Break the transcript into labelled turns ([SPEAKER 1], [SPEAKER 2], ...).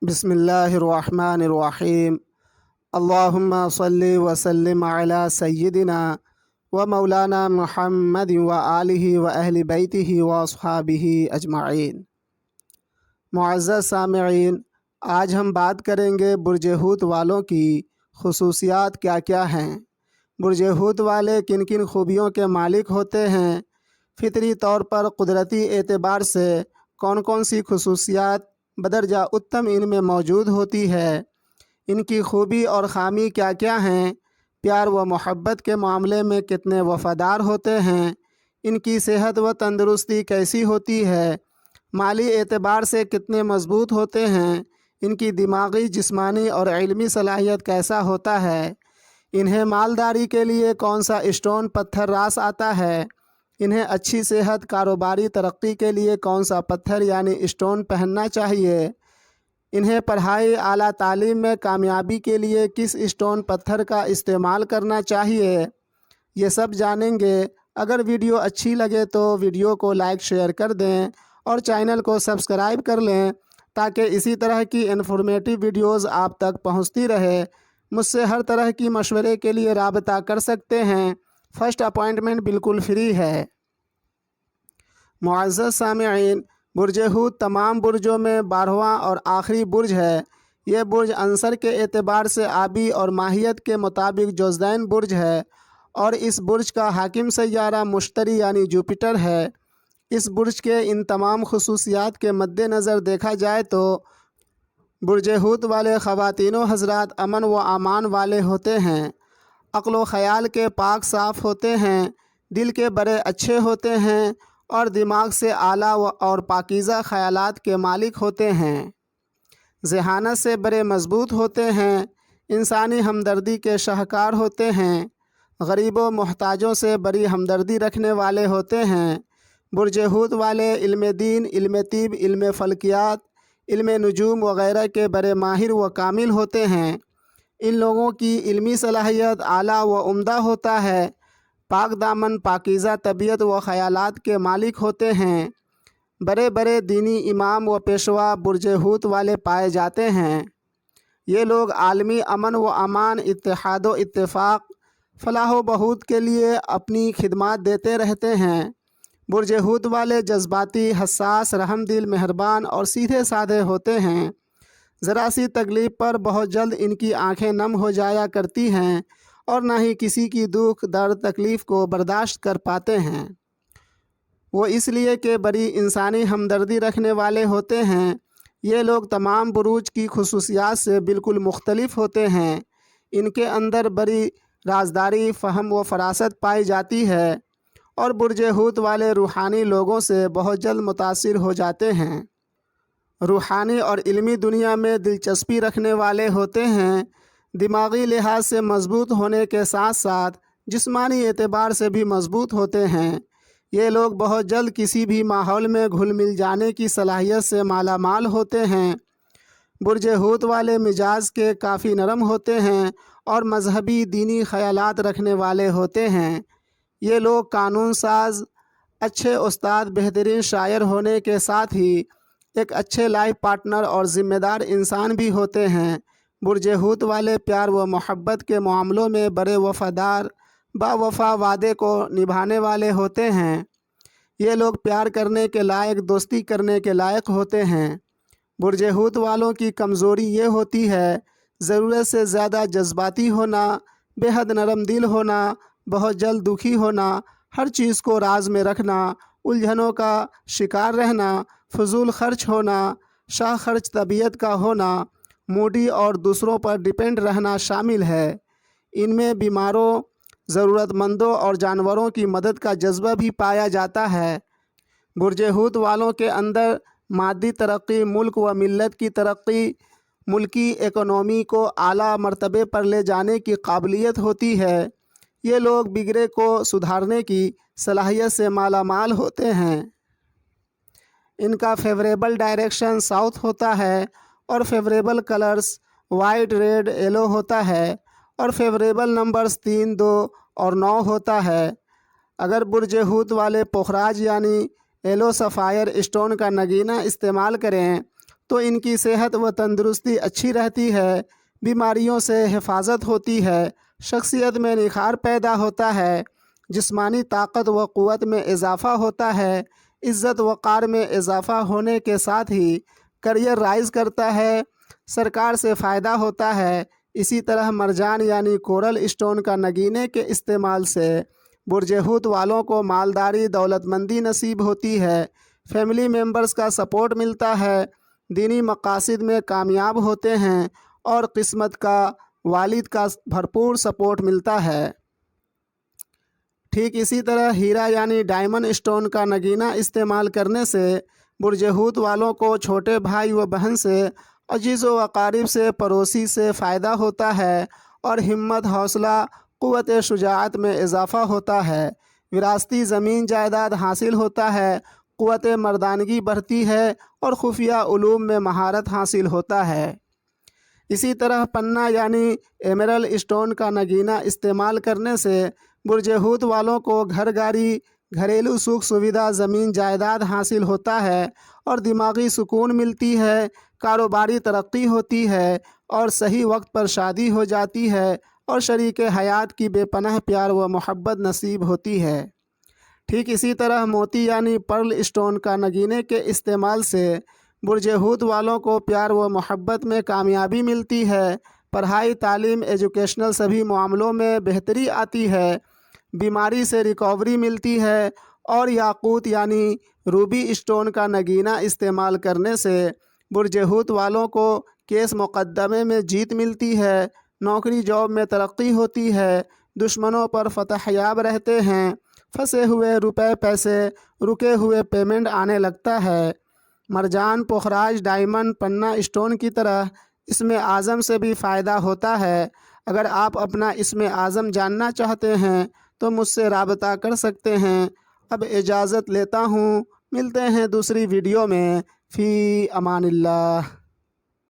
[SPEAKER 1] बिस्मिल्लाहिर्रहमानिर्रहीम। अल्लाहुम्मा सल्लि व सल्लिम अला सय्यिदिना व मौलाना मुहम्मद व आलिहि व अहलि बैतिहि व अस्हाबिहि अजमाइन। मुअज़्ज़ज़ सामिईन, आज हम बात करेंगे बुर्ज हूत वालों की खुसूसियात क्या क्या हैं। बुर्ज हूत वाले किन किन खूबियों के मालिक होते हैं, फितरी तौर पर कुदरती एतबार से कौन कौन सी खुसूसियात बदरजा उत्तम इनमें मौजूद होती है, इनकी खूबी और ख़ामी क्या क्या हैं, प्यार व मोहब्बत के मामले में कितने वफ़ादार होते हैं, इनकी सेहत व तंदुरुस्ती कैसी होती है, माली एतबार से कितने मज़बूत होते हैं, इनकी दिमागी जिस्मानी और इल्मी सलाहियत कैसा होता है, इन्हें मालदारी के लिए कौन सा स्टोन पत्थर रास आता है, इन्हें अच्छी सेहत कारोबारी तरक्की के लिए कौन सा पत्थर यानी स्टोन पहनना चाहिए, इन्हें पढ़ाई आला तालीम में कामयाबी के लिए किस स्टोन पत्थर का इस्तेमाल करना चाहिए, ये सब जानेंगे। अगर वीडियो अच्छी लगे तो वीडियो को लाइक शेयर कर दें और चैनल को सब्सक्राइब कर लें ताकि इसी तरह की इन्फॉर्मेटिव वीडियोज़ आप तक पहुँचती रहे। मुझसे हर तरह की मशवरे के लिए राबता कर सकते हैं। फ़र्स्ट अपॉइंटमेंट बिल्कुल फ्री है। मुअज़्ज़ज़ सामिईन, बुर्ज हूत तमाम बुर्जों में 12वां और आखिरी बुर्ज है। ये बुर्ज अंसर के एतबार से आबी और माहियत के मुताबिक जुज़दैन बुर्ज है और इस बुर्ज का हाकिम सैयारा मुश्तरी यानी जुपिटर है। इस बुर्ज के इन तमाम खुसूसियात के मद्देनज़र देखा जाए तो बुर्ज हूत वाले ख़वातीनो हज़रात अमन व आमान वाले होते हैं, अक़्ल व ख़याल के पाक साफ़ होते हैं, दिल के बड़े अच्छे होते हैं और दिमाग से आला और पाकीज़ा ख़यालात के मालिक होते हैं, ज़हानत से बड़े मज़बूत होते हैं, इंसानी हमदर्दी के शाहकार होते हैं, गरीबों मोहताजों से बड़ी हमदर्दी रखने वाले होते हैं। बुर्ज हूत वाले इल्म दीन, इल्म तिब, इल्म फ़ल्कियात, इल्म नुजूम वग़ैरह के बड़े माहिर व कामिल होते हैं। इन लोगों की इल्मी सलाहियत आला व उम्दा होता है, पाक दामन पाकीज़ा तबीयत व ख़यालात के मालिक होते हैं। बड़े बड़े दीनी इमाम व पेशवा बुर्ज हूत वाले पाए जाते हैं। ये लोग आलमी अमन व अमान, इत्तेहाद व इत्तेफाक, फ़लाह व बहूत के लिए अपनी खिदमत देते रहते हैं। बुर्ज हूत वाले जज्बाती, हसास, रहमदिल, मेहरबान और सीधे साधे होते हैं। ज़रा सी तकलीफ़ पर बहुत जल्द इनकी आँखें नम हो जाया करती हैं और ना ही किसी की दुख दर्द तकलीफ़ को बर्दाश्त कर पाते हैं। वो इसलिए कि बड़ी इंसानी हमदर्दी रखने वाले होते हैं। ये लोग तमाम बुरूज की खुसूसियात से बिल्कुल मुख्तलिफ होते हैं। इनके अंदर बड़ी राजदारी, फ़हम व फ़रासत पाई जाती है और बुर्ज हूत वाले रूहानी लोगों से बहुत जल्द मुतासिर हो जाते हैं। रूहानी और इल्मी दुनिया में दिलचस्पी रखने वाले होते हैं। दिमागी लिहाज से मज़बूत होने के साथ साथ जिस्मानी एतबार से भी मज़बूत होते हैं। ये लोग बहुत जल्द किसी भी माहौल में घुल मिल जाने की सलाहियत से माला माल होते हैं। बुर्ज हूत वाले मिजाज के काफ़ी नरम होते हैं और मजहबी दीनी ख़यालात रखने वाले होते हैं। ये लोग कानून साज, अच्छे उस्ताद, बेहतरीन शायर होने के साथ ही एक अच्छे लाइफ पार्टनर और ज़िम्मेदार इंसान भी होते हैं। बुर्ज हूत वाले प्यार व मोहब्बत के मामलों में बड़े वफ़ादार, बावफ़ा वादे को निभाने वाले होते हैं। ये लोग प्यार करने के लायक, दोस्ती करने के लायक होते हैं। बुर्ज हूत वालों की कमज़ोरी ये होती है ज़रूरत से ज़्यादा जज्बाती होना, बेहद नरम दिल होना, बहुत जल्द दुखी होना, हर चीज़ को राज में रखना, उलझनों का शिकार रहना, फजूल खर्च होना, शाह खर्च तबीयत का होना, मूडी और दूसरों पर डिपेंड रहना शामिल है। इनमें बीमारों, ज़रूरतमंदों और जानवरों की मदद का जज्बा भी पाया जाता है। बुर्ज हूत वालों के अंदर मादी तरक्की, मुल्क व मिल्लत की तरक्की, मुल्की इकोनॉमी को आला मर्तबे पर ले जाने की काबिलियत होती है। ये लोग बिगड़े को सुधारने की सलाहियत से माला माल होते हैं। इनका फेवरेबल डायरेक्शन साउथ होता है और favourable colours white, red, yellow होता है और फेवरेबल नंबर्स 3, 2 और 9 होता है। अगर बुर्ज हूत वाले पुखराज यानी येलो सफ़ायर स्टोन का नगीना इस्तेमाल करें تو ان کی صحت و تندرستی اچھی رہتی ہے، بیماریوں سے حفاظت ہوتی ہے، شخصیت میں نکھار پیدا ہوتا ہے، جسمانی طاقت و قوت میں اضافہ ہوتا ہے، عزت وقار میں اضافہ ہونے کے ساتھ ہی کریئر رائز کرتا ہے، سرکار سے فائدہ ہوتا ہے۔ اسی طرح مرجان یعنی کورل اسٹون کا نگینے کے استعمال سے برج حوت والوں کو مالداری، دولت مندی نصیب ہوتی ہے، فیملی ممبرز کا سپورٹ ملتا ہے، دینی مقاصد میں کامیاب ہوتے ہیں اور قسمت کا، والد کا بھرپور سپورٹ ملتا ہے۔ ٹھیک اسی طرح ہیرا یعنی ڈائمنڈ اسٹون کا نگینہ استعمال کرنے سے برج حوت والوں کو چھوٹے بھائی و بہن سے، عزیز و اقارب سے، پڑوسی سے فائدہ ہوتا ہے اور ہمت، حوصلہ، قوت شجاعت میں اضافہ ہوتا ہے، وراثتی زمین جائیداد حاصل ہوتا ہے، قوت مردانگی بڑھتی ہے اور خفیہ علوم میں مہارت حاصل ہوتا ہے۔ اسی طرح پنا یعنی ایمرل اسٹون کا نگینہ استعمال کرنے سے برج حوت والوں کو گھر گاڑی، گھریلو سکھ سویدھا، زمین جائیداد حاصل ہوتا ہے اور دماغی سکون ملتی ہے، کاروباری ترقی ہوتی ہے اور صحیح وقت پر شادی ہو جاتی ہے اور شریک حیات کی بے پناہ پیار و محبت نصیب ہوتی ہے۔ ٹھیک اسی طرح موتی یعنی پرل اسٹون کا نگینے کے استعمال سے برج حوت والوں کو پیار و محبت میں کامیابی ملتی ہے، پڑھائی، تعلیم، ایجوکیشنل سبھی معاملوں میں بہتری آتی ہے، بیماری سے ریکوری ملتی ہے اور یاقوت یعنی روبی اسٹون کا نگینہ استعمال کرنے سے برج حوت والوں کو کیس مقدمے میں جیت ملتی ہے، نوکری جاب میں ترقی ہوتی ہے، دشمنوں پر فتح یاب رہتے ہیں، پھنسے ہوئے روپے پیسے، رکے ہوئے پیمنٹ آنے لگتا ہے۔ مرجان، پخراج، ڈائمنڈ، پنا اسٹون کی طرح اسم اعظم سے بھی فائدہ ہوتا ہے۔ اگر آپ اپنا اسم اعظم جاننا چاہتے ہیں تو مجھ سے رابطہ کر سکتے ہیں۔ اب اجازت لیتا ہوں، ملتے ہیں دوسری ویڈیو میں۔ فی امان اللہ۔